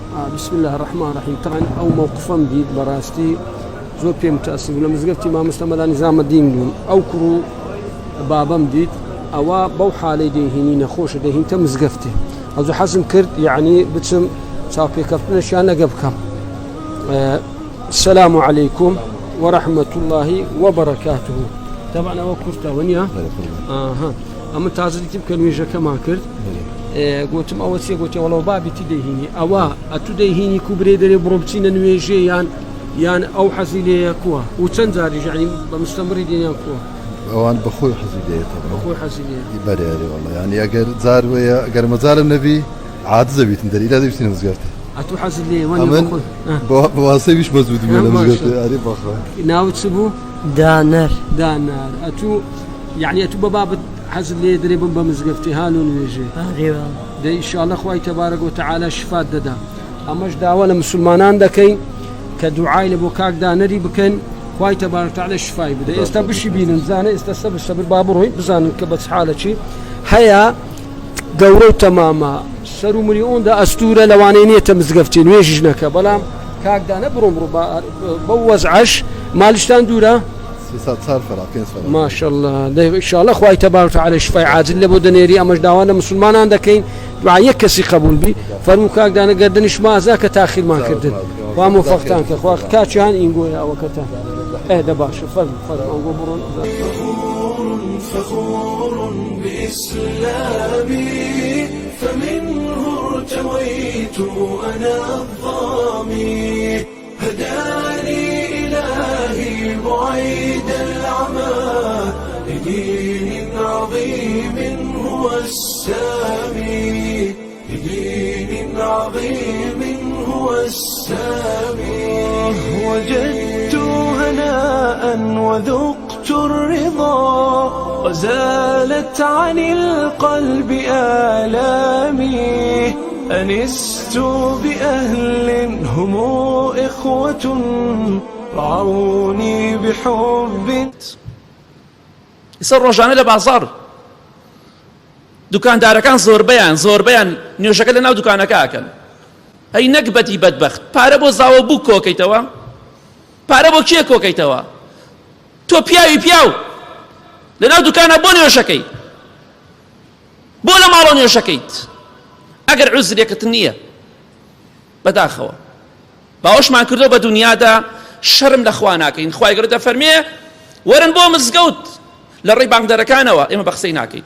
بسم الله الرحمن الرحيم. طبعا أو موقفا ديد براستي زور بيم تأسف لما زقفتي ما مستمر نظام الدين دون أو كرو بابا مديد أو بوحة لديهني نخوش ديهن تم زقفتي أو حزم كرد يعني بتسم صافي كفتنا شأن قبكم. السلام عليكم ورحمة الله وبركاته. طبعا أو كرتا ونيا أما تازل تبكن ويجا كما كرد قلتم أول شيء قلت والله بابي تديهني أو أتديهني كبري دري بروبتين نويجي يعني أو حزيلي كوا وتنزاري يعني بمستمر دينا كوا أوان بخوي حزيلي طبعا بخوي حزيلي يبري والله يعني أجر زار ويا أجر مزار النبي عاد زبيت ندري إلى ذي بسين مزجرت أتو حزيلي وين بخوي بواسي مش مزبوط من مزجرت أري بخوي ناوي تسبو دانر أتو يعني أتو بباب حزيلي دري بمزجرتي هالون ويجي ده إن شاء الله خوي تبارك وتعالى شفاء ددا أماش دعوة مسلمانان دكين كدعاء لبوكاك دانري بكن خوي تبارك وتعالى شفاء بده استبشي بين زانه استبر بابروي بزان كبس حاله شيء هيا دورو تماما سرو مليون دا أسطورة لوانينية مزقفتين ويجنك بلام كاك دانا برمرو بوز عش مالشتان دورا صار فرق ما شاء الله ده إن شاء الله خوي تبارك وتعالى شفاء عاجل لبودنيري أمش دعوانا مسلمان عندكين دعاء يكسي قبول بي فرموكاك دانا قدنش ما ذاك تاخير ما كردن وموفقتان كخواك كاتشان إنقويا وكتا ده باشا فرم أنقو فخور بإسلامي فمنه ارتويت أنا الظامي هداني إلهي بعيد العمى لدين عظيم هو السامي لدين عظيم هو السامي وجدت هناء وذقت الرضا وزالت عن القلب آلامي أنست بأهل هم إخوة رعوني بحب يصير رجعنا لبازار دكان داركان زور بيان نيوشكل لنا دكان كاكل هي نكبتي بدبخت باربو زاو بو كوكيتوا باربو كي كوكيتوا تو بياو لنا دكان بو نيوشكي بو لما لو نيوشكيت اگر عذرك تنيه بداخوا باوش ما كردو بدنيا دا شرم لاخواناكين خوای گردا فرميه ورن بو مزگوت للري بانك دركانوا اما بخسيناكي